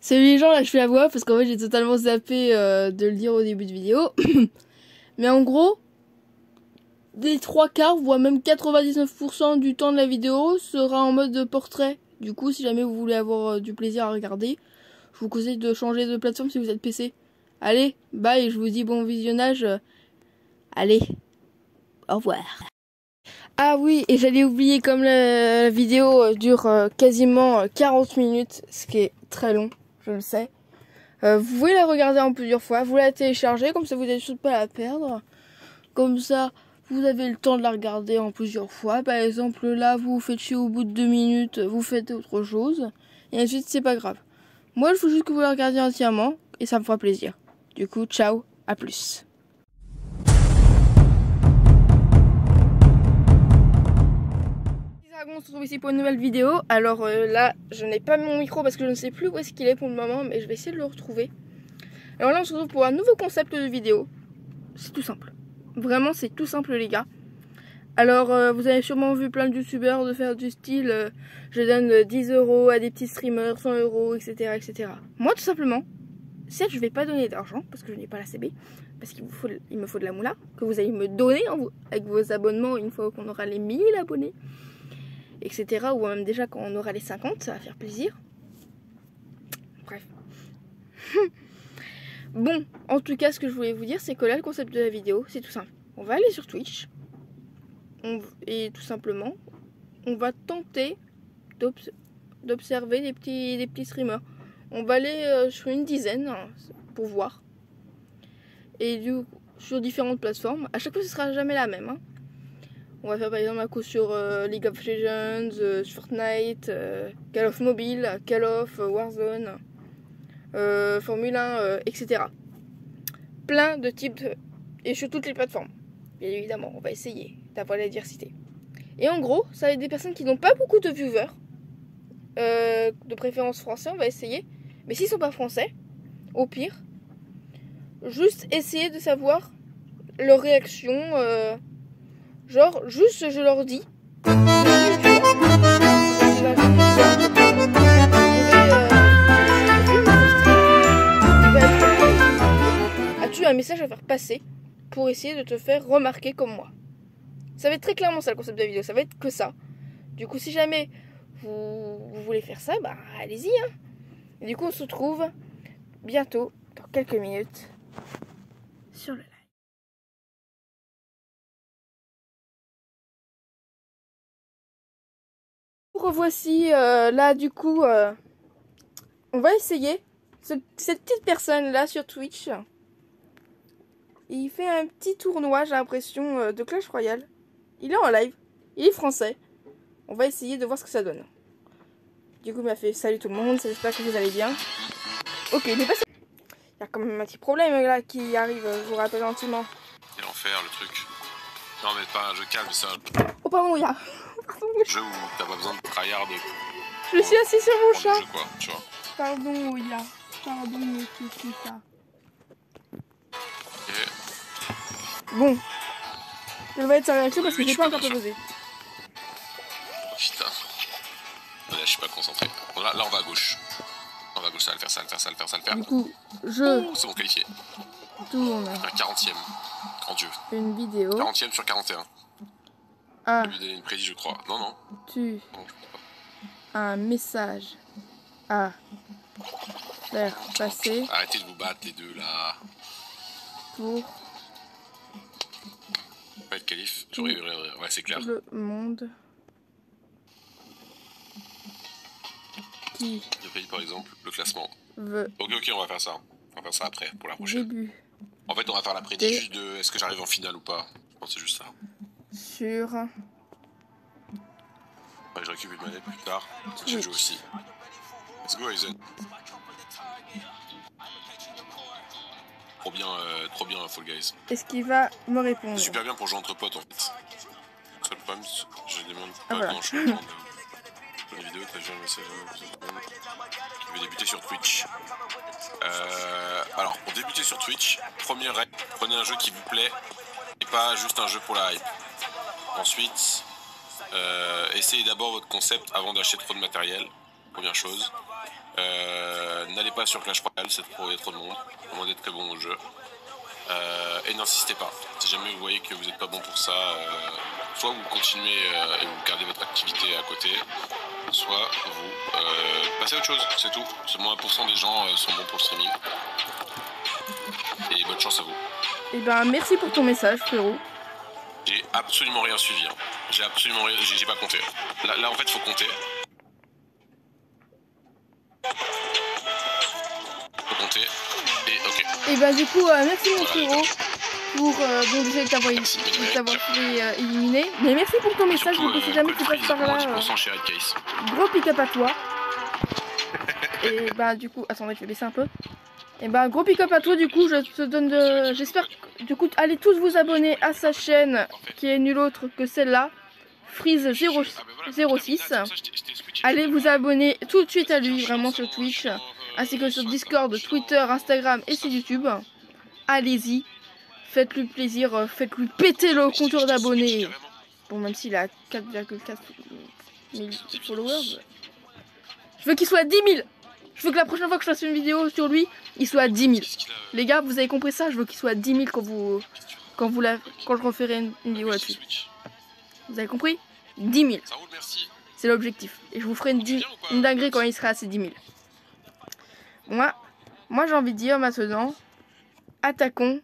Salut les gens, là je fais la voix parce qu'en fait j'ai totalement zappé de le dire au début de vidéo. Mais en gros, des 3/4, voire même 99% du temps de la vidéo sera en mode portrait. Du coup, si jamais vous voulez avoir du plaisir à regarder, je vous conseille de changer de plateforme si vous êtes PC. Allez, bye, je vous dis bon visionnage. Allez, au revoir. Ah oui, et j'allais oublier, comme la vidéo dure quasiment 40 minutes, ce qui est très long, je le sais. Vous pouvez la regarder en plusieurs fois, vous la téléchargez, comme ça vous n'avez surtout pas à la perdre. Comme ça, vous avez le temps de la regarder en plusieurs fois. Par exemple, là, vous vous faites chier au bout de 2 minutes, vous faites autre chose. Et ensuite, c'est pas grave. Moi, je veux juste que vous la regardiez entièrement, et ça me fera plaisir. Du coup, ciao, à plus. On se retrouve ici pour une nouvelle vidéo. Alors là, je n'ai pas mon micro parce que je ne sais plus où est-ce qu'il est pour le moment, mais je vais essayer de le retrouver. Alors là, on se retrouve pour un nouveau concept de vidéo. C'est tout simple. Vraiment, c'est tout simple, les gars. Alors, vous avez sûrement vu plein de youtubeurs de faire du style je donne 10 € à des petits streamers, 100 €, etc., etc. Moi, tout simplement, certes, je vais pas donner d'argent parce que je n'ai pas la CB, parce qu'il me faut de la moula, que vous allez me donner avec vos abonnements une fois qu'on aura les 1000 abonnés, etc. Ou même déjà quand on aura les 50, ça va faire plaisir. Bref. Bon, en tout cas, ce que je voulais vous dire, c'est que là, le concept de la vidéo, c'est tout simple. On va aller sur Twitch. Et tout simplement, on va tenter d'observer des petits streamers. On va aller sur une dizaine pour voir. Et sur différentes plateformes. À chaque fois, ce sera jamais la même. Hein. On va faire par exemple un coup sur League of Legends, Fortnite, Call of Mobile, Call of, Warzone, Formule 1, etc. Plein de types et sur toutes les plateformes. Bien évidemment, on va essayer d'avoir la diversité. Et en gros, ça va être des personnes qui n'ont pas beaucoup de viewers, de préférence français, on va essayer. Mais s'ils sont pas français, au pire, juste essayer de savoir leur réaction. Genre, juste je leur dis. As-tu un message à faire passer pour essayer de te faire remarquer comme moi? Ça va être très clairement ça le concept de la vidéo, ça va être que ça. Du coup, si jamais vous voulez faire ça, bah allez-y. Hein. Et du coup, on se retrouve bientôt, dans quelques minutes, sur le live. Revoici, là du coup, on va essayer cette petite personne là sur Twitch. Il fait un petit tournoi, j'ai l'impression, de Clash Royale. Il est en live, il est français. On va essayer de voir ce que ça donne. Du coup, il m'a fait salut tout le monde, j'espère que vous allez bien. Ok, mais pas ça. Il y a quand même un petit problème là qui arrive, je vous rappelle gentiment. C'est l'enfer le truc. Non mais pas un jeu calme, c'est un Oh pardon, il y a... jeu où t'as pas besoin de tryhard. Je suis assis sur mon chat. Jeu, quoi, tu vois. Pardon, Oya. Pardon, mais c'est ça. Bon. Je vais être sa réaction parce que j'ai pas encore proposé. Putain. Là, je suis pas concentré. Là, on va à gauche. On va à gauche, ça va le faire, ça va le faire, ça va le faire, ça va le faire. Du coup, je... C'est bon, qualifié. Tourne. 40e. En Dieu. Une vidéo. 40e sur 41. Ah. Je lui donner une prédit, je crois. Non, non. Tu... Non, je crois pas. Un message à faire passer. Arrêtez de vous battre les deux là. Pour Pas être qualif. Ouais, c'est clair. le monde qui Le pays par exemple, le classement. veut. Ok, on va faire ça. On va faire ça après pour la prochaine. Début. En fait, on va faire la prédit juste de est-ce que j'arrive en finale ou pas. Je pense que c'est juste ça. Sur. Ouais, je récupère une manette plus tard. Je joue aussi. Let's go, Aizen. Trop bien, Fall Guys. Est-ce qu'il va me répondre? C'est super bien pour jouer entre potes en fait. Le seul problème, je demande pas voilà. quand je demande une vidéo, t'as vu un message qui veut débuter sur Twitch. Alors, pour débuter sur Twitch, première règle, prenez un jeu qui vous plaît et pas juste un jeu pour la hype. Ensuite, essayez d'abord votre concept avant d'acheter trop de matériel. Première chose. N'allez pas sur Clash Royale, c'est trop, il y a trop de monde, à moins d'être très bon au jeu. Et n'insistez pas. Si jamais vous voyez que vous n'êtes pas bon pour ça, soit vous continuez et vous gardez votre activité à côté, soit vous passez à autre chose, c'est tout. Seulement 1% des gens sont bons pour le streaming. Et bonne chance à vous. Et ben merci pour ton message, frérot. J'ai absolument rien suivi. Hein. J'ai absolument rien, j'ai pas compté. Là en fait faut compter. Faut compter. Et ok. Et ben du coup merci mon frérot pour bon déjà de t'avoir fait éliminer. Mais merci pour ton message, donc si jamais tu passes par là. Gros pick-up à toi. Et bah du coup, attendez, je vais baisser un peu. Et bah gros pick-up à toi, du coup je te donne de. J'espère que du coup allez tous vous abonner à sa chaîne qui est nulle autre que celle-là, Freeze06. Allez vous abonner tout de suite à lui, vraiment sur Twitch, ainsi que sur Discord, Twitter, Instagram et sur YouTube. Allez-y, faites-lui plaisir, faites-lui péter le compteur d'abonnés. Bon, même s'il a 4,4 000 followers. Je veux qu'il soit à 10 000. Je veux que la prochaine fois que je fasse une vidéo sur lui, il soit à 10 000. Les gars, vous avez compris ça? Je veux qu'il soit à 10 000 quand je referai une vidéo là-dessus. Vous avez compris? 10 000. C'est l'objectif. Et je vous ferai une dinguerie quand il sera à ces 10 000. Moi j'ai envie de dire maintenant, attaquons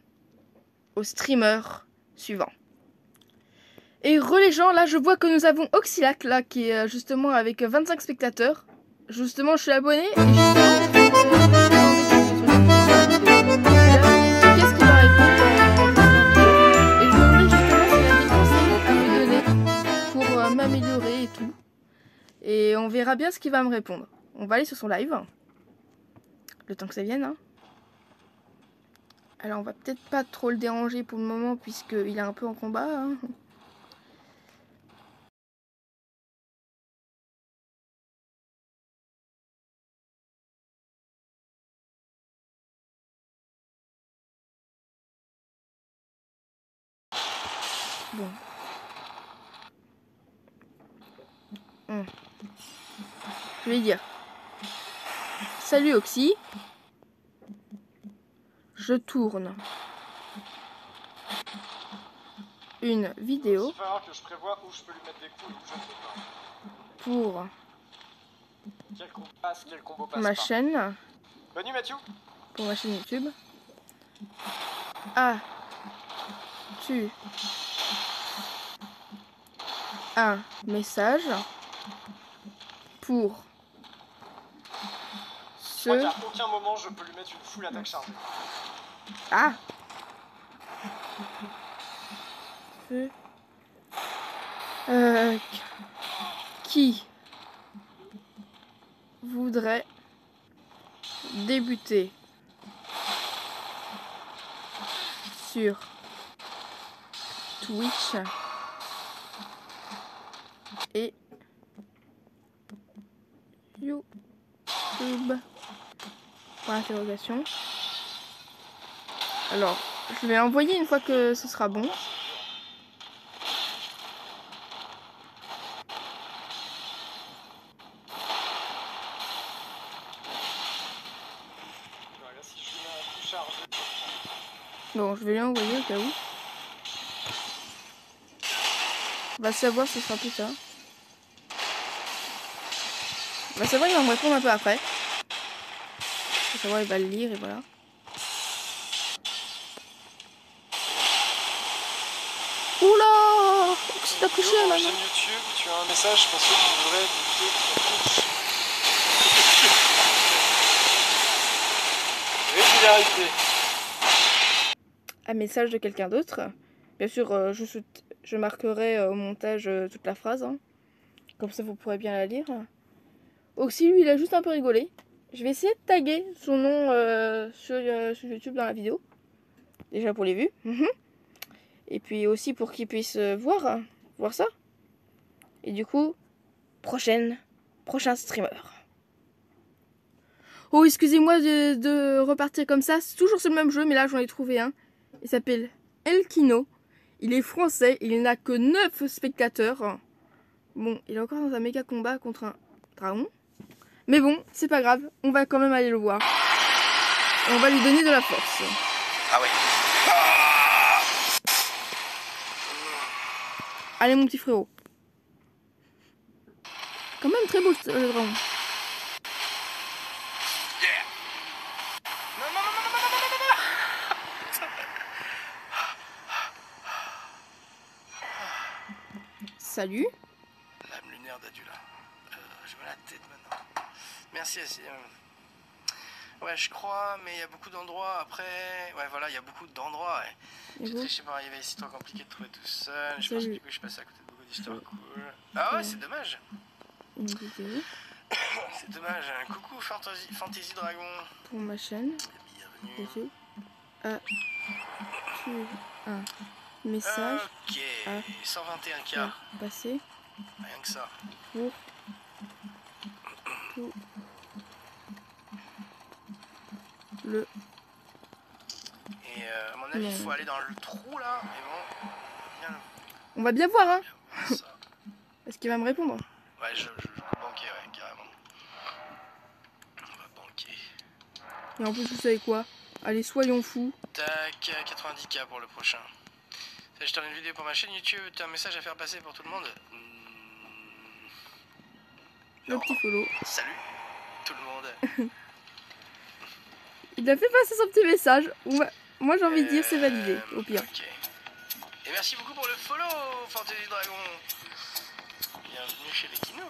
au streamer suivant. Et les gens, là je vois que nous avons Oxylac là qui est justement avec 25 spectateurs. Justement je suis abonné et qu'est-ce qu'il va répondre? Et je me demande justement s'il a des conseils à me donner pour m'améliorer et tout. Et on verra bien ce qu'il va me répondre. On va aller sur son live. Le temps que ça vienne. Hein. Alors on va peut-être pas trop le déranger pour le moment puisqu'il est un peu en combat. Hein. Bon. Je vais dire. Salut Oxy. Je tourne une vidéo pour ma chaîne. Pour ma chaîne YouTube. Ah, tu un message pour ce... Je crois qu'à aucun moment je peux lui mettre une full attaque chargée. Ah, qui voudrait débuter sur Twitch et YouTube. Point d'interrogation. Alors, je vais envoyer une fois que ce sera bon. Bon, je vais lui envoyer au cas où. On va savoir si ce sera plus tard. On va savoir, il va me répondre un peu après. On va savoir, il va le lire et voilà. Oula! C'est accouché là. Sur YouTube, tu as un message pour ceux qui voudraient débuter sur Twitch. Régularité. Un message de quelqu'un d'autre. Bien sûr, je marquerai au montage toute la phrase. Hein. Comme ça, vous pourrez bien la lire. Oxy, lui, il a juste un peu rigolé. Je vais essayer de taguer son nom sur YouTube dans la vidéo. Déjà pour les vues. Et puis aussi pour qu'il puisse voir ça. Et du coup, prochain streamer. Oh, excusez-moi de repartir comme ça. C'est toujours sur le même jeu, mais là, j'en ai trouvé un. Il s'appelle Elkino. Il est français. Il n'a que 9 spectateurs. Bon, il est encore dans un méga combat contre un dragon. Mais bon, c'est pas grave. On va quand même aller le voir. On va lui donner de la force. Ah ouais. Allez mon petit frérot. Quand même très beau le dragon. Yeah. Non, non, non, non, non, non, non, non. Salut. Lame lunaire d'Adula. J'ai mal à la tête maintenant. Merci, Assis. Ouais, je crois, mais il y a beaucoup d'endroits après. Ouais, voilà, il y a beaucoup d'endroits. Ouais. J'ai triché pour arriver ici, trop compliqué de trouver tout seul. Je pense que du coup, je passe à côté de beaucoup d'histoires cool. Ah ouais, c'est dommage. Une vidéo. C'est dommage. Coucou, Fantasy Dragon. Pour ma chaîne. Bienvenue. Tu un message. Ok, 121K. Passer. Rien que ça. Pour tout le. Et à mon avis, il faut aller dans le trou là. Mais bon, bien. On va bien voir, hein. Ça. Est-ce qu'il va me répondre? Ouais, je vais banquer, ouais, carrément. On va banquer. Et en plus, vous savez quoi? Allez, soyons fous. Tac, 90K pour le prochain. Ça, je tourne une vidéo pour ma chaîne YouTube. Tu as un message à faire passer pour tout le monde? Le petit follow. Salut, tout le monde. Il a fait passer son petit message. Moi, j'ai envie de dire c'est validé, au pire. Ok. Et merci beaucoup pour le follow, Fantasy Dragon. Bienvenue chez les Kinos.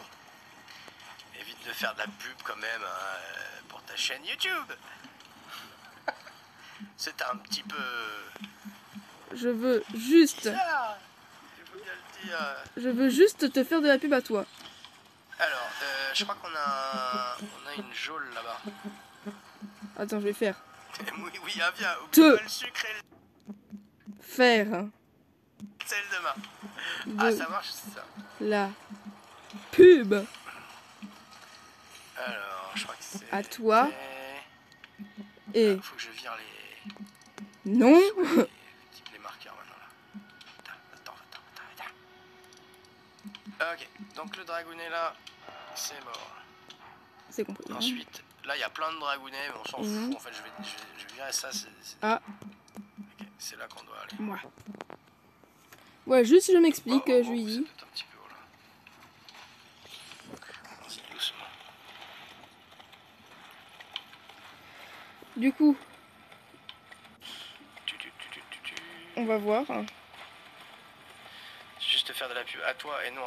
Évite de faire de la pub quand même hein, pour ta chaîne YouTube. C'est un petit peu Je veux juste. bizarre. Il faut bien le dire. Je veux juste te faire de la pub à toi. Alors, je crois qu'on a une geôle là-bas. Attends, je vais faire. Oui, oui, ah bien. Te. Oublie pas le sucre et le Faire sel demain. de Ah, ça marche, c'est ça. la pub Alors, je crois que c'est à toi et faut que je vire les non. les marqueurs maintenant là. Attends. Ok, donc le dragounet là, c'est mort. C'est compris. Hein. Ensuite, là il y a plein de dragounets, mais on s'en fout. En fait, je vais virer ça. Ah. Ok, c'est là qu'on doit aller. Moi. Ouais, juste je m'explique, je lui dis. C'est un petit peu haut là. Allons-y doucement. Du coup, on va voir. Juste faire de la pub à toi et non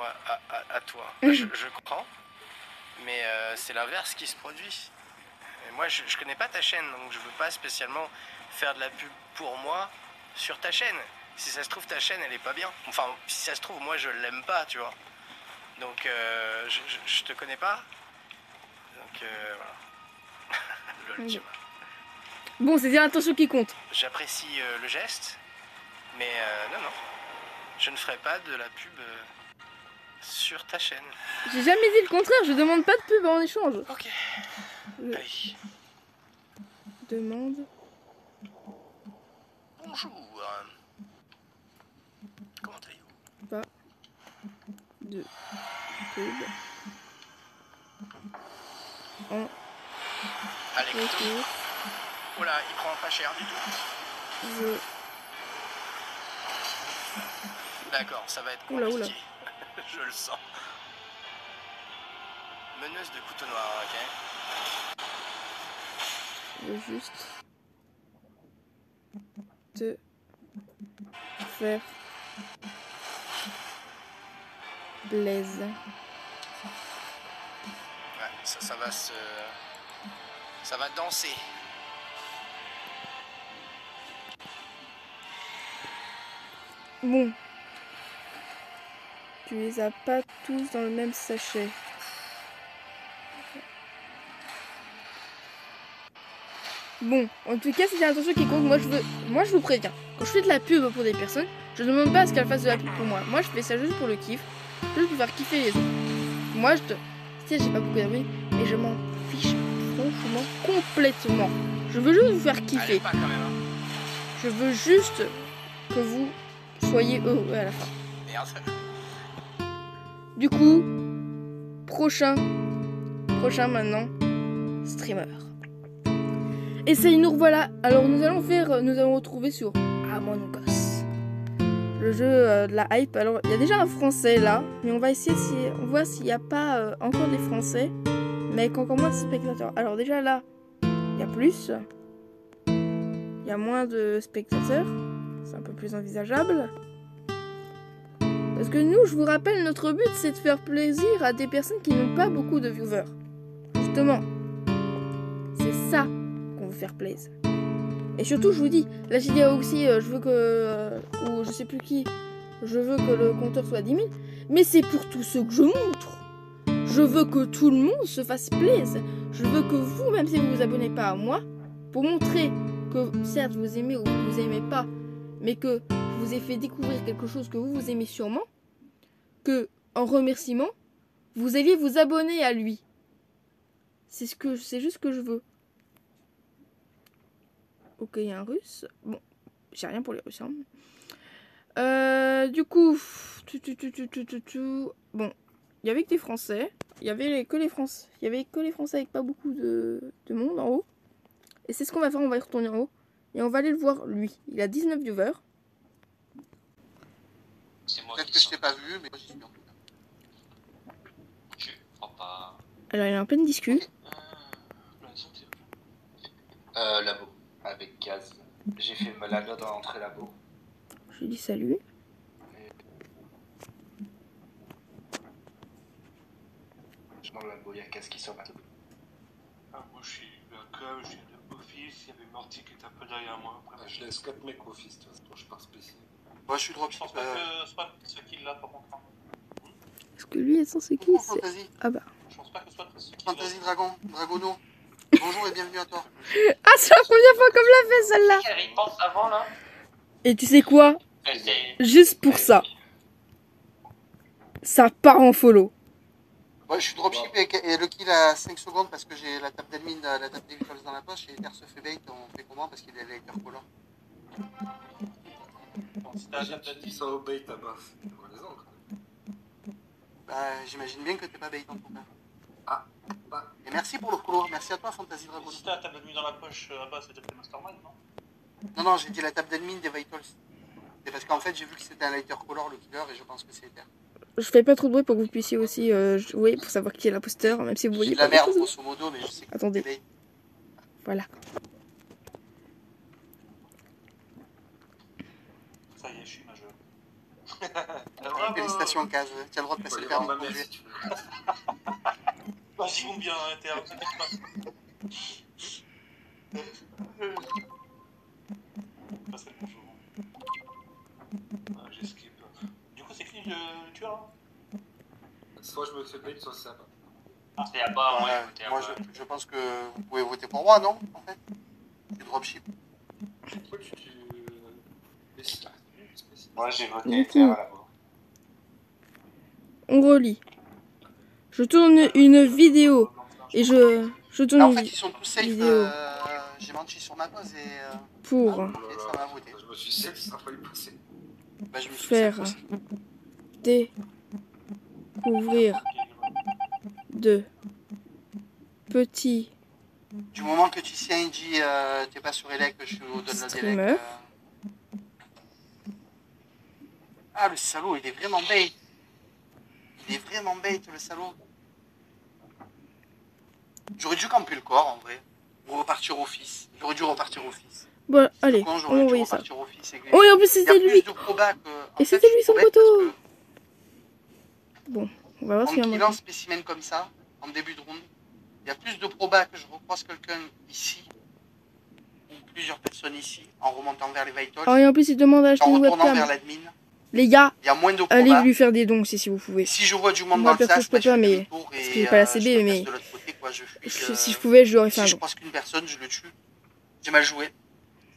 à toi. Je comprends, mais c'est l'inverse qui se produit. Et moi, je connais pas ta chaîne, donc je veux pas spécialement faire de la pub pour moi sur ta chaîne. Si ça se trouve, ta chaîne, elle est pas bien. Enfin, si ça se trouve, moi, je l'aime pas, tu vois. Donc, je te connais pas. Donc, voilà. Lol, tu vois. Bon, c'est dire l'intention qui compte. J'apprécie le geste, mais non. Je ne ferai pas de la pub sur ta chaîne. J'ai jamais dit le contraire, je demande pas de pub en échange. Ok. Je Allez. demande. Bonjour. Comment allez-vous? Pas de pub en Allez, retour. oh là, il prend pas cher du tout. Je... D'accord, ça va être Oula, compliqué. Je le sens. Meneuse de couteau noir, ok. Je veux juste te faire plaise. Ouais, ça va se... Ça va danser. Bon. Tu les as pas tous dans le même sachet. Bon, en tout cas, c'est l'intention qui compte. Moi, je vous préviens. Quand je fais de la pub pour des personnes, je ne demande pas à ce qu'elles fassent de la pub pour moi. Moi, je fais ça juste pour le kiff. Juste pour faire kiffer les autres. Moi, tu sais, j'ai pas beaucoup d'abonnés, mais je m'en fiche franchement complètement. Je veux juste vous faire kiffer. Allez, pas quand même, hein. Je veux juste que vous soyez heureux à la fin. Merde. Du coup, prochain maintenant, streamer. Et ça y nous revoilà. Alors nous allons retrouver sur Among Us. Le jeu de la hype. Alors il y a déjà un français là. Mais on va essayer on voit s'il n'y a pas encore des français. Mais avec encore moins de spectateurs. Alors déjà là, il y a plus. Il y a moins de spectateurs. C'est un peu plus envisageable. Parce que nous, je vous rappelle, notre but c'est de faire plaisir à des personnes qui n'ont pas beaucoup de viewers. Justement. C'est ça qu'on veut faire plaisir. Et surtout, je vous dis, là j'ai dit aussi, je veux que... ou je sais plus qui, je veux que le compteur soit 10 000. Mais c'est pour tous ceux que je montre. Je veux que tout le monde se fasse plaisir. Je veux que vous, même si vous ne vous abonnez pas à moi, pour montrer que certes vous aimez ou vous aimez pas, mais que je vous ai fait découvrir quelque chose que vous aimez sûrement, que en remerciement, vous alliez vous abonner à lui. C'est juste ce que je veux. Ok, il y a un russe. Bon, j'ai rien pour les Russes. Hein. Du coup, bon, il y avait que des Français. Il y avait que les Français. Il y avait que les Français avec pas beaucoup de monde en haut. Et c'est ce qu'on va faire. On va y retourner en haut et on va aller le voir lui. Il a 19 viewers. Peut-être que je t'ai pas vu, mais j'y suis en tout cas. Je crois pas. Alors il est en pleine discussion. Labo, avec Gaz. J'ai fait la note dans l'entrée labo. Je lui dis salut. Je dans le labo, il y a Gaz qui sort. Ah, moi je suis comme je suis de office, il y avait Morty qui est un peu derrière moi. Après, Je laisse 4 mecs office, de toute façon, je pars spécial. Moi je suis je dropship. pense pas que ce soit ce qu'il l'a par contre. Est-ce que lui, attends, c'est qui c'est... Fantasy. Ah bah. Je pense pas que ce soit ce qu'il Fantasy Dragono. Bonjour et bienvenue à toi. Ah, c'est la première fois qu'on me l'a fait celle-là. Quelle réponse avant là? Et tu sais quoi? Juste pour ça. Ça part en follow. Ouais, je suis dropship et le kill à 5 secondes parce que j'ai la table d'admin, la table des dans la poche et Ether se fait bait. On fait comment parce qu'il est lecteur color. Si t'as la J'ai dit ça au bait à bas. Voilà, Bah, j'imagine bien que t'es pas bait en tout cas. Ah, bah. Et merci pour le couloir, merci à toi Fantasy Dragono. Si t'as la table de nuit dans la poche là-bas, c'est peut-être Mastermind, non? Non, j'ai dit la table d'admin des Vitals. C'est parce qu'en fait j'ai vu que c'était un lighter color le killer et je pense que c'est Ether. Je fais pas trop de bruit pour que vous puissiez aussi jouer pour savoir qui est l'imposteur, même si vous voyez C'est de pas la merde grand-chose. grosso modo, mais je sais que Attendez. c'est bait. Voilà. Ça y est, je suis majeur. Félicitations Kaz, tu as le droit de passer le permis de conduire. Si Bah, j'y vont bien, Ether, vous inquiétez pas. Passez le bonjour. Ah, j'esquive. Du coup, c'est qui le tueur là? Soit je me fais bait, soit c'est à bas. Ah, c'est à bas, moi Ouais, j'ai voté à moi bas. je pense que vous pouvez voter pour moi, non? En fait, c'est dropship. Pourquoi tu. Spécial. Moi j'ai Du voté coup. Ether là-bas. On relit. Je tourne une vidéo et je tourne Là, en une fait, ils sont tous safe. vidéo J'ai menti sur ma pause et pour ça m'a voté. Je me suis safe, ça a failli passer. Bah, je me suis faire safe aussi. découvrir de petits Du moment que tu sais, Angie, t'es pas sur Elec, je vous donne le Streamer. délai. Ah, le salaud, il est vraiment bait. Il est vraiment bait, le salaud. J'aurais dû camper le corps, en vrai. Ou repartir office. J'aurais dû repartir office. Bon, allez, Quand on j'aurais va dû envoyer ça. repartir office. Et que- Oh, et en plus, Il y a c'était plus lui. de probas que... en Et fait, c'était je lui suis son trop bête poteau. parce que Bon, on va voir En s'il y a un killant mot. spécimen comme ça, en début de round, il y a plus de probas que je recroise quelqu'un ici, ou plusieurs personnes ici, en remontant vers les vitals, Oh, et en plus, il demande à acheter en une retournant vers webcam. l'admin. Les gars, Il y a moins de allez probas. lui faire des dons aussi si vous pouvez. Si je vois du monde Moi, dans le perso, sas, je peux bah, je pas, fais mais- demi-tour parce et, qu'il est pas la je CB, me casse mais- de l'autre côté, quoi, je fuis, Si je pouvais, je l'aurais fait un si je don. croise qu'une personne, je le tue. J'ai mal joué.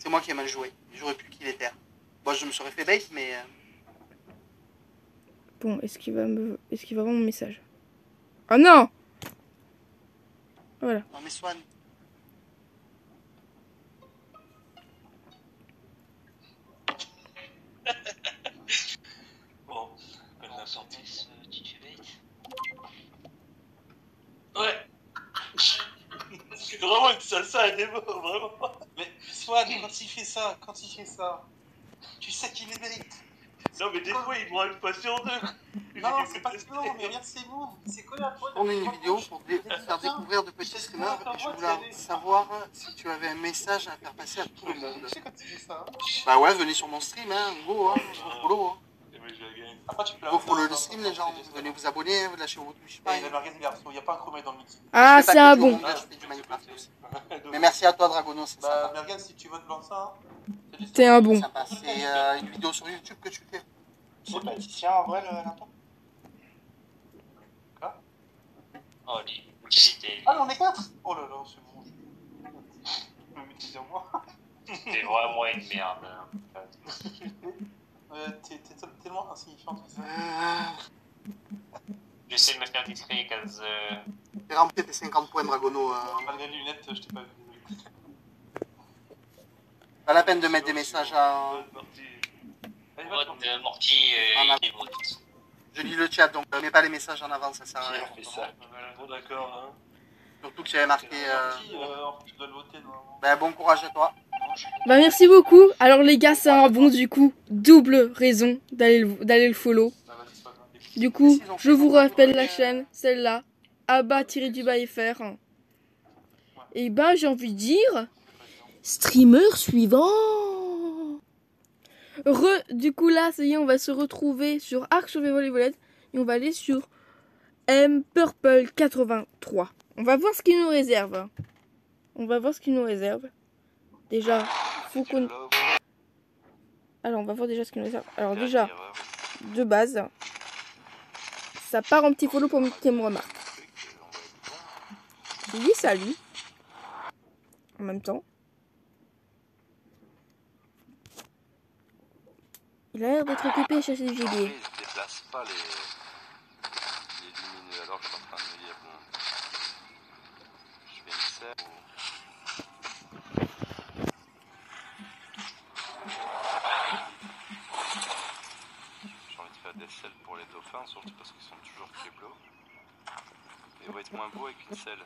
C'est moi qui ai mal joué. J'aurais pu qu'il était. Moi, je me serais fait bait, mais... Bon, est-ce qu'il va voir mon message? Ah non! Voilà. Non, mais Swan. Bon, comme On la s'en sortie. met ce titubate. Ouais. C'est vraiment une ça est mort, vraiment. Mais Swan, quand il fait ça, tu sais qu'il les mérite. Non, mais des fois, il prend une fois sur deux. Non, c'est pas non, mais regarde, c'est bon. C'est quoi la faute? On a une vidéo pour faire découvrir de petits streamers et je voulais savoir si tu avais un message à faire passer à tout le monde. Je sais quand tu fais ça. Bah ouais, venez sur mon stream, hein, go, hein, follow, hein. Après, tu peux Go follow le stream, les gens. Venez vous abonner, vous lâchez votre Twitch. Il a marqué des garçons, il n'y a pas un chromé dans le mix. Ah, c'est un bon. Je fais du Minecraft aussi. Mais merci à toi, Dragono, c'est Bah, sympa. mais regarde, si tu votes blanc ça. C'est un bon. Sympa. C'est une vidéo sur YouTube que tu fais. C'est pas Titien en vrai, le lapin. Oh, les publicités. Ah, on est 4. Oh là là, c'est bon. Je me mettais sur moi. C'est vraiment une merde. Hein. T'es tellement insignifiante. J'essaie de me faire discret, cause. Fais remplir tes 50 points, Dragono. Malgré les lunettes, je t'ai pas vu. Pas la peine de mettre des messages à. Vote Morty Ah, et vote. Je lis le chat, donc mets pas les messages en avant, ça sert à rien. fait ça. Bon, d'accord. Hein. Surtout que tu avais marqué. Tu dois le voter, normalement. Ben, bon courage à toi. Bah merci beaucoup. Alors les gars, c'est un bon du coup. Double raison d'aller le follow. Du coup, je vous rappelle la chaîne, celle-là. Abba-FR. Et bah j'ai envie de dire... Streamer suivant. Du coup là, ça y est, on va se retrouver sur Ark Survival Evolved. Et on va aller sur Purple83. On va voir ce qu'il nous réserve. Déjà, faut qu'on... Alors, on va voir déjà ce qu'il nous réserve. Alors déjà, de base, ça part en petit follow pour tes remarques. Je dis salut. En même temps. Il a l'air d'être occupé à chasser du gibier. Je déplace pas les lumineux, alors je suis en train de me dire, bon, je fais une selle. J'ai envie de faire des selles pour les dauphins, surtout parce qu'ils sont toujours kéblos. Et ils vont être moins beaux avec une selle.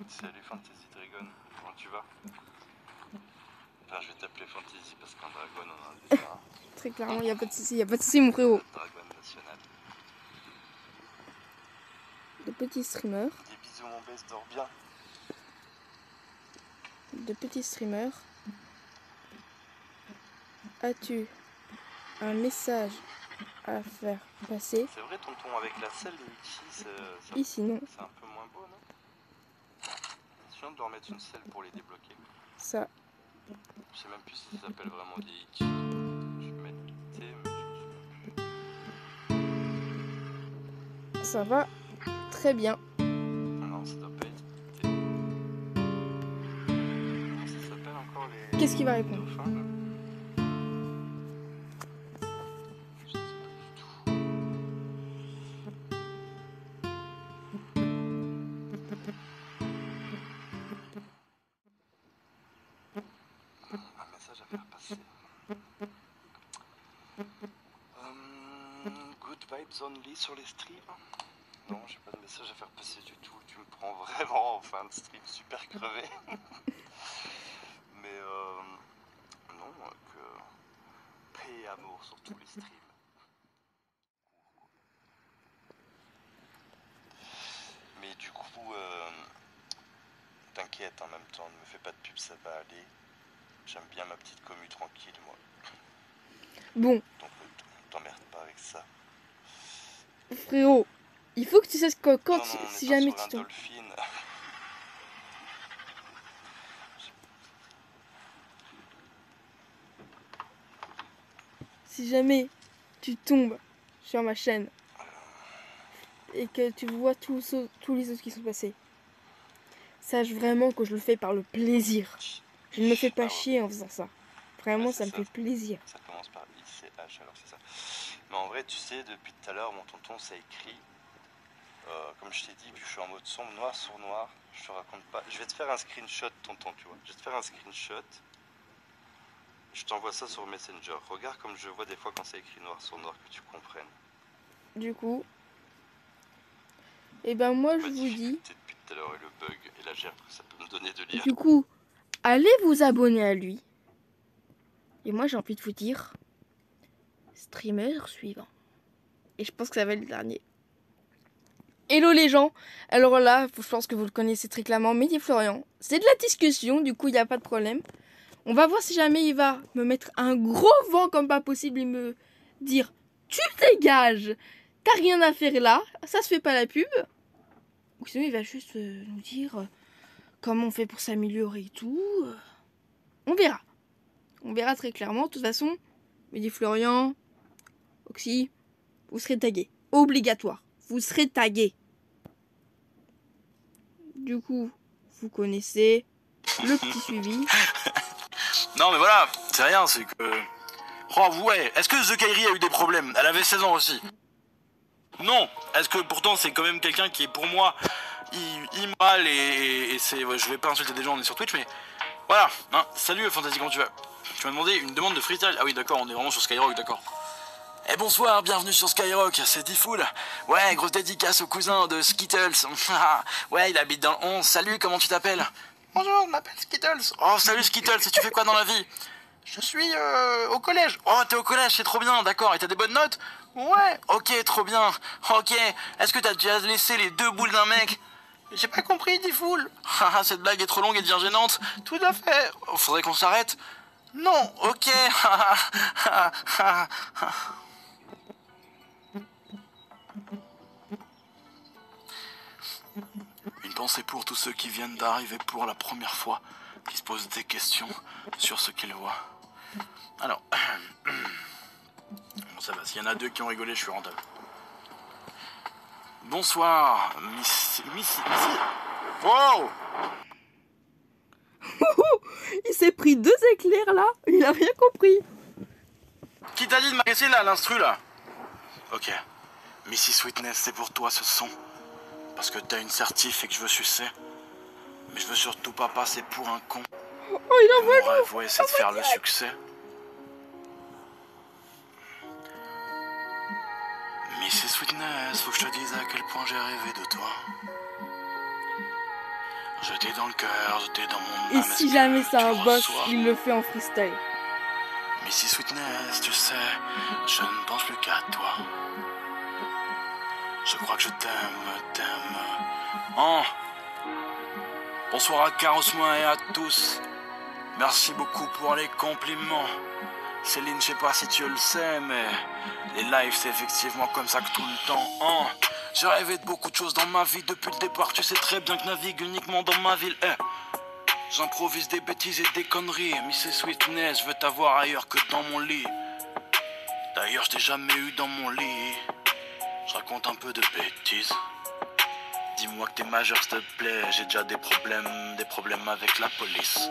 Salut Fantasy Dragon, comment tu vas? Enfin, je vais t'appeler Fantasy parce qu'en Dragon on en a déjà un. Très clairement, il n'y a pas de souci, mon frérot. Dragon national. De petits streamers. Des bisous mon best, dors bien. As-tu un message à faire passer? C'est vrai tonton, avec la selle ici, Ici, non. c'est un peu moins beau, non? Sinon, on doit remettre une selle pour les débloquer. Ça. Je sais même plus si ça s'appelle vraiment des hits. Je vais mettre T, mais je me souviens plus. Ça va très bien. Non, ça doit pas être T. Comment ça s'appelle encore les... Qu'est-ce qu'il va répondre? dauphins, là? Je sais pas du tout. Un message à faire passer. Good vibes only sur les streams? Non, j'ai pas de message à faire passer du tout. Tu me prends vraiment en fin de stream super crevé. Mais non, que paix et amour sur tous les streams. Mais du coup, t'inquiète en même temps, ne me fais pas de pub, ça va aller. J'aime bien ma petite commu tranquille, moi. Bon, Donc, t'emmerdes pas avec ça. frérot, il faut que tu saches que quand Non, non, on si est pas jamais sur un tu tombes... dolphin. Si jamais tu tombes sur ma chaîne et que tu vois tous les autres qui sont passés, sache vraiment que je le fais par le plaisir. Je ne me fais pas chier en faisant ça. Vraiment, Ouais, ça me c'est fait ça. plaisir. Ça commence par ICH, alors c'est ça. Mais en vrai, tu sais, depuis tout à l'heure, mon tonton, ça écrit. Comme je t'ai dit, vu que je suis en mode sombre, noir sur noir, je te raconte pas. Je vais te faire un screenshot, tonton, tu vois. Je vais te faire un screenshot. Je t'envoie ça sur Messenger. Regarde comme je vois des fois quand c'est écrit noir sur noir, que tu comprennes. Du coup, Et ben moi je Ma vous dis, difficulté depuis tout à l'heure et le bug et la gerbe que ça peut me donner de lire. du coup, allez vous abonner à lui. Et moi j'ai envie de vous dire, streamer suivant. Et je pense que ça va être le dernier. Hello les gens. Alors là, je pense que vous le connaissez très clairement, Mehdi Florian. C'est de la discussion, du coup il n'y a pas de problème. On va voir si jamais il va me mettre un gros vent comme pas possible et me dire tu dégages, t'as rien à faire là, ça se fait pas la pub. Ou sinon il va juste nous dire comment on fait pour s'améliorer et tout. On verra. On verra très clairement. De toute façon, Mehdi Florian, Oxy, vous serez tagués. Obligatoire. Vous serez tagués. Du coup, vous connaissez le petit suivi. Non mais voilà, c'est rien, c'est que... Oh ouais, est-ce que The Kairi a eu des problèmes? Elle avait 16 ans aussi. Non, est-ce que pourtant c'est quand même quelqu'un qui est pour moi immoral et c'est... Ouais, je vais pas insulter des gens, on est sur Twitch, mais... Voilà, hein, salut Fantasy, comment tu vas? Tu m'as demandé une demande de freestyle. Ah oui d'accord, on est vraiment sur Skyrock, d'accord. Eh bonsoir, bienvenue sur Skyrock, c'est Diffoul. Ouais, grosse dédicace au cousin de Skittles. Ouais, il habite dans le 11. Salut, comment tu t'appelles? Bonjour, je m'appelle Skittles. Oh, salut Skittles, et tu fais quoi dans la vie? Je suis au collège. Oh, t'es au collège, c'est trop bien, d'accord. Et t'as des bonnes notes? Ouais, ok, trop bien. Ok, est-ce que t'as déjà laissé les 2 boules d'un mec? J'ai pas compris, Diffoul. Haha, cette blague est trop longue et devient gênante. Tout à fait. Faudrait qu'on s'arrête. Non, ok. Une pensée pour tous ceux qui viennent d'arriver pour la première fois, qui se posent des questions sur ce qu'ils voient. Alors, bon ça va, s'il y en a 2 qui ont rigolé, je suis rentable. Bonsoir, Miss... Wow! Il s'est pris 2 éclairs là, il a rien compris. Qui t'a dit de m'agresser là, l'instru là? Ok, Missy Sweetness, c'est pour toi ce son. Parce que t'as une certif et que je veux sucer. Mais je veux surtout pas passer pour un con. Oh, il envoie Mon rêve, ouais, c'est de faire le succès. Missy Sweetness, faut que je te dise à quel point j'ai rêvé de toi. J'étais dans le cœur, j'étais dans mon Et âme. si jamais c'est un boss, il le fait en freestyle. Missy Sweetness, tu sais, je ne pense plus qu'à toi. Je crois que je t'aime. Oh. Bonsoir à Carosmoin et à tous. Merci beaucoup pour les compliments. Céline, je sais pas si tu le sais, mais les lives c'est effectivement comme ça que tout le temps. Oh. J'ai rêvé de beaucoup de choses dans ma vie depuis le départ. Tu sais très bien que je navigue uniquement dans ma ville. J'improvise des bêtises et des conneries. Missy Sweetness, je veux t'avoir ailleurs que dans mon lit. D'ailleurs, je t'ai jamais eu dans mon lit. Je raconte un peu de bêtises. Dis-moi que t'es majeur, s'il te plaît. J'ai déjà des problèmes avec la police.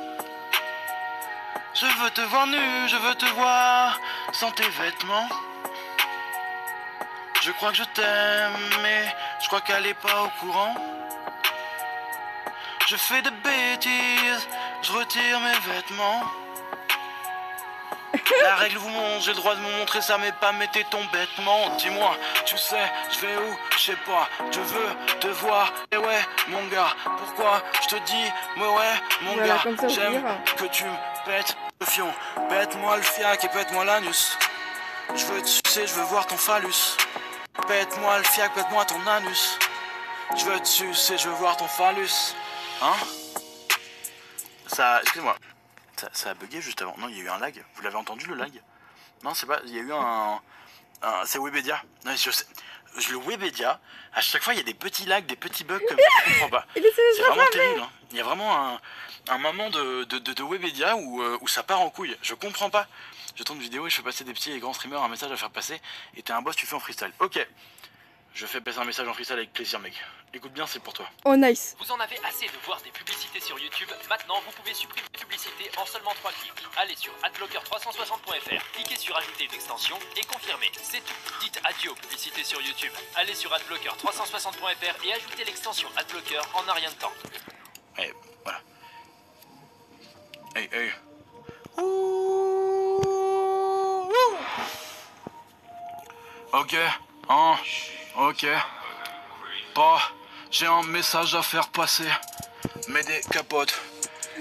Je veux te voir nu, je veux te voir sans tes vêtements. Je crois que je t'aime, mais je crois qu'elle est pas au courant. Je fais des bêtises, je retire mes vêtements. La règle vous montre, j'ai le droit de me montrer ça, mais pas mettez ton bêtement. Dis-moi, tu sais, je vais où? Je sais pas, je veux te voir. Et ouais, mon gars, pourquoi je te dis, mais ouais, mon Voilà, gars, comme ça, j'aime dire. que tu me pètes le fion. Pète-moi le fiac et pète-moi l'anus. Je veux te sucer, je veux voir ton phallus. Pète-moi le fiac, pète-moi ton anus. Je veux te sucer, je veux voir ton phallus. Hein? Ça, excusez-moi. Ça a bugué juste avant. Non, il y a eu un lag. Vous l'avez entendu le lag? Non, c'est pas. Il y a eu c'est Webedia. Non, je sais. Le Webedia, à chaque fois, il y a des petits lags, des petits bugs comme ça. Je comprends pas. C'est vraiment terrible. Hein. Il y a vraiment un moment de Webedia où ça part en couille. Je comprends pas. Je tourne une vidéo et je fais passer des petits et grands streamers un message à faire passer. Et t'es un boss, tu fais en freestyle. Ok. Je fais passer un message en freestyle avec plaisir, mec. Écoute bien, c'est pour toi. Oh nice. Vous en avez assez de voir des publicités sur YouTube. Maintenant, vous pouvez supprimer les publicités en seulement 3 clics. Allez sur adblocker360.fr, cliquez sur ajouter une extension et confirmez. C'est tout. Dites adieu aux publicités sur YouTube. Allez sur adblocker360.fr et ajoutez l'extension adblocker en un rien de temps. Et voilà. Hey. Ok. Ok. Pas j'ai un message à faire passer. Mets des capotes.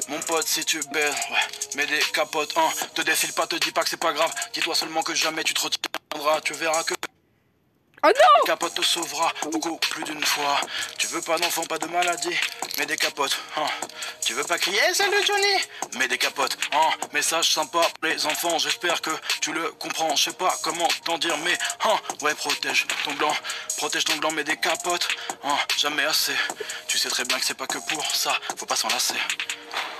Mon pote, si tu baises, ouais, mets des capotes, hein. Te défile pas, te dis pas que c'est pas grave. Dis-toi seulement que jamais tu te retiendras. Tu verras que... Oh non! Capote te sauvera beaucoup plus d'une fois. Tu veux pas d'enfant, pas de maladie, mets des capotes, hein. Tu veux pas crier salut Johnny, mets des capotes, hein. Message sympa pour les enfants, j'espère que tu le comprends. Je sais pas comment t'en dire, mais hein, ouais, protège ton blanc, mets des capotes, hein. Jamais assez. Tu sais très bien que c'est pas que pour ça, faut pas s'en lasser.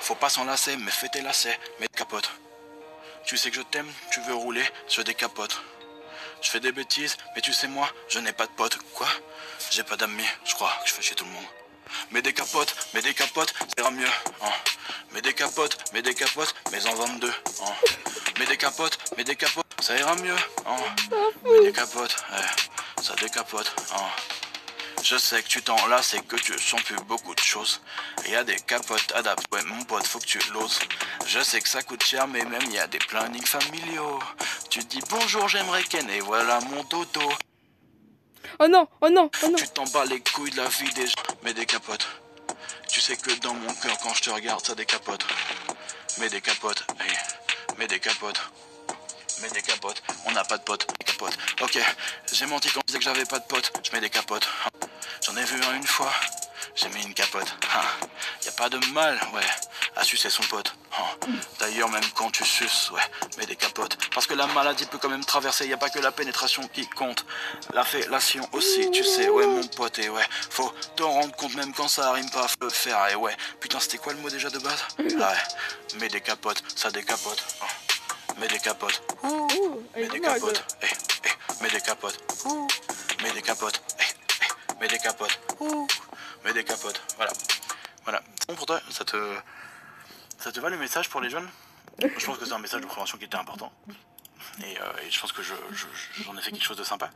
Faut pas s'en lasser, mais fais tes lacets, mets des capotes. Tu sais que je t'aime, tu veux rouler, je décapote. Je fais des bêtises, mais tu sais moi, je n'ai pas de potes. Quoi? J'ai pas d'amis, je crois que je fais chier tout le monde. Mets des capotes, ça ira mieux. Hein. Mets des capotes, mais en 22. Hein. Mets des capotes, ça ira mieux. Hein. Mets des capotes, ça décapote. Hein. Je sais que tu t'en lasses et que tu sens plus beaucoup de choses. Il y a des capotes adaptées, ouais mon pote, faut que tu l'oses. Je sais que ça coûte cher, mais même il y a des plannings familiaux. Tu dis bonjour, j'aimerais Ken, et voilà mon dodo. Oh non, oh non, oh non. Tu t'en bats les couilles de la vie des gens, mais des capotes. Tu sais que dans mon cœur, quand je te regarde, ça décapote. Mets des capotes, hey. Mets des capotes. Mets des capotes, on n'a pas de potes, des capotes. Ok, j'ai menti quand je disais que j'avais pas de potes, je mets des capotes. J'en ai vu un une fois, j'ai mis une capote. Y a pas de mal, ouais, à sucer son pote. D'ailleurs, même quand tu suces, ouais, mets des capotes. Parce que la maladie peut quand même traverser, y a pas que la pénétration qui compte. La fellation aussi, tu sais, ouais, mon pote, et ouais, faut t'en rendre compte même quand ça rime pas, faut le faire, et ouais. Putain, c'était quoi le mot déjà de base? Ah ouais, mets des capotes, ça décapote. Mets des capotes. Mets des capotes. Mets des capotes. Mets des capotes. Mets des capotes. Mets des capotes. Voilà. Voilà. Bon pour toi, ça te va le message pour les jeunes? Je pense que c'est un message de prévention qui était important. Et je pense que j'en ai fait quelque chose de sympa.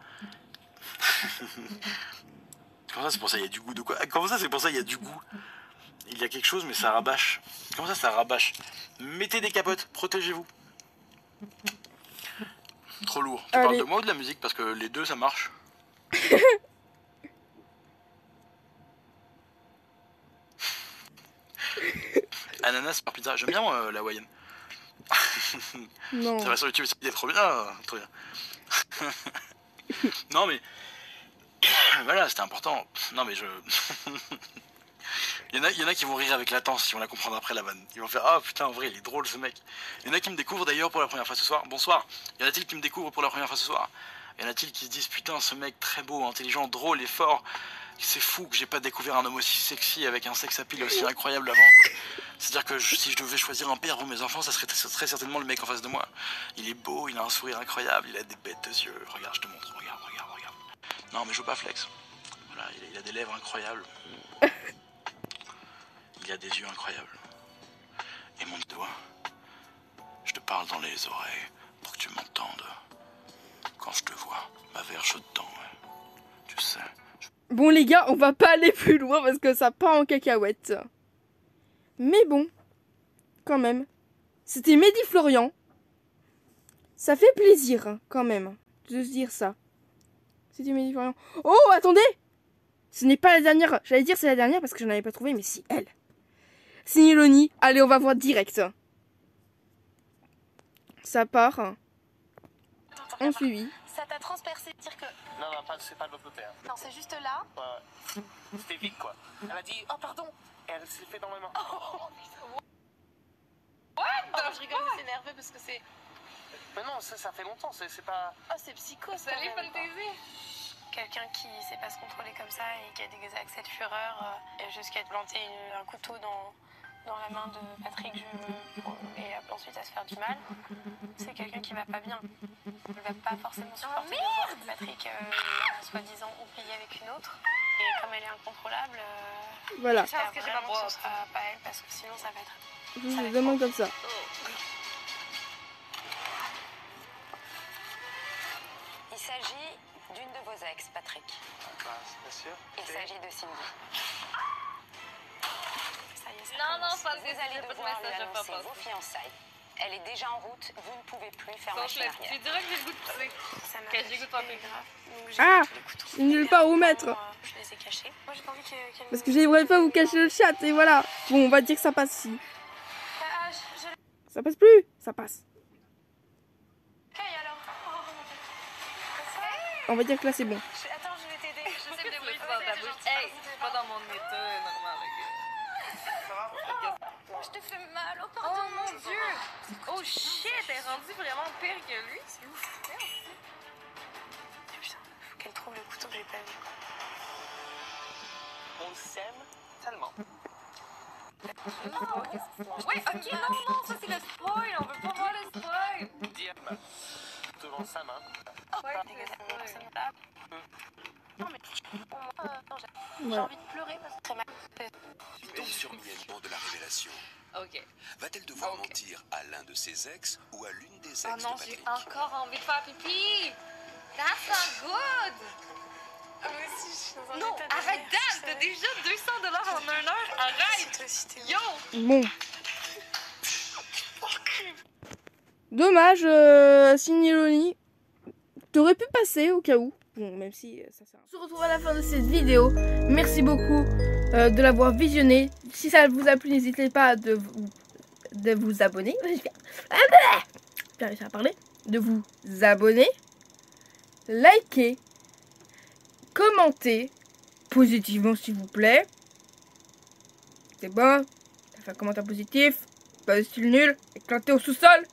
Comment ça c'est pour ça il y a du goût de quoi? Comment ça c'est pour ça il y a du goût? Il y a quelque chose mais ça rabâche. Comment ça rabâche? Mettez des capotes, protégez-vous. Trop lourd. Tu parles de moi ou de la musique? Parce que les deux ça marche. Ananas par pizza. J'aime bien la Hawaïenne. Non. Ça va sur YouTube, c'est trop bien. Trop bien. Non mais... Voilà, c'était important. Non mais je... Il y en a qui vont rire avec latence, ils vont la comprendre après la vanne. Ils vont faire ah putain en vrai il est drôle ce mec. Il y en a qui me découvrent d'ailleurs pour la première fois ce soir. Bonsoir. Y en a-t-il qui me découvrent pour la première fois ce soir? Y en a-t-il qui se disent putain ce mec très beau, intelligent, drôle et fort. C'est fou que j'ai pas découvert un homme aussi sexy avec un sex appeal aussi incroyable avant. C'est-à-dire que si je devais choisir un père pour mes enfants, ça serait certainement le mec en face de moi. Il est beau, il a un sourire incroyable, il a des bêtes de yeux. Regarde, je te montre, regarde. Non mais je veux pas flex. Voilà, il a des lèvres incroyables. Il a des yeux incroyables. Et mon doigt, je te parle dans les oreilles pour que tu m'entendes. Quand je te vois, ma verge dedans, ouais. Tu sais. Bon les gars, on va pas aller plus loin parce que ça part en cacahuète. Mais bon, quand même. C'était Mehdi Florian. Ça fait plaisir, hein, quand même, de se dire ça. C'était Mehdi Florian. Oh, attendez! Ce n'est pas la dernière. J'allais dire c'est la dernière parce que je n'en avais pas trouvé, mais si, elle. C'est Niloni. Allez, on va voir direct. Ça part. En suivi. Ça t'a transpercé, dire que... Non, c'est pas de l'autre côté. Hein. Non, c'est juste là. Ouais. C'était vite, quoi. Elle a dit, Oh, pardon. et elle s'est fait dans mes mains. What? Je rigole, mais c'est nerveux parce que c'est... Mais non, ça fait longtemps, c'est pas... Oh, c'est psycho, ça. Allez, quelqu'un qui sait pas se contrôler comme ça et qui a des accès de fureur jusqu'à planter un couteau dans la main de Patrick et ensuite à se faire du mal, c'est quelqu'un qui va pas bien. Il va pas forcément supporter de voir que Patrick est soi-disant oublié avec une autre. Et comme elle est incontrôlable, voilà. j'espère vraiment que ce sera pas elle parce que sinon ça va être... Je vous demande comme ça. Il s'agit d'une de vos ex, Patrick. Bien sûr. Il s'agit de Cindy. Ça y est, ça Non, commence. pas vous allez devoir lui annoncer vos fiançailles. Elle est déjà en route, vous ne pouvez plus faire Donc, machine tu arrière. dirais que j'ai le goût de pousser. Ça m'a Ok, j'ai le goût de fait grave. Donc, j'ai Ah, pris les couteaux. c'est nulle part où mettre. Je les ai cachés. Moi, j'ai pas envie qu'elle Parce que j'aimerais pas vous cacher le chat et voilà. Bon, on va dire que ça passe ici. Ah, Ça passe plus. Ça passe. Hey, alors. On va dire que là c'est bon. Attends, je vais t'aider. Je sais me débrouiller. Dans ta bouche. Hey, je suis pas dans mon état normal, Je te fais mal. Oh, Oh pardon. mon dieu! Oh shit, elle est rendue vraiment pire que lui. C'est ouf. Putain, faut qu'elle trouve le couteau que j'ai pas vu. On s'aime tellement. Oui, ok, non, ça c'est le spoil. On veut pas voir le spoil. Diam, devant sa main. Ouais, c'est le spoil. Non, mais pour moi, j'ai Voilà. envie de pleurer parce que c'est mal. Il tombe sur Mien pour de la révélation. Ok. Va-t-elle devoir mentir à l'un de ses ex ou à l'une des ex Oh de non, j'ai Patrick? encore envie de faire pipi. That's not good. Moi aussi, je suis dans un Non, état de arrête nerfs, Dan, tu t'as sais. déjà 200 $ en 1 heure. Arrête. Toi aussi, t'es Yo. Bon. Dommage, Signiloni. T'aurais pu passer au cas où. Bon, même si ça sert à rien. On se retrouve à la fin de cette vidéo. Merci beaucoup de l'avoir visionné. Si ça vous a plu, n'hésitez pas de vous abonner. J'ai réussi à parler. De vous abonner. Likez. Commentez. Positivement, s'il vous plaît. C'est bon. Ça fait un commentaire positif. Pas de style nul. Éclaté au sous-sol.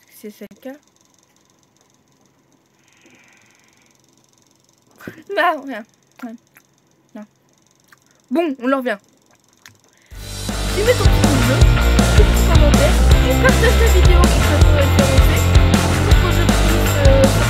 Est-ce que c'est le cas? Non, rien. Non. Bon, on leur revient. Suivez ton petit jeu, petit commentaire, et partage la vidéo pour que je puisse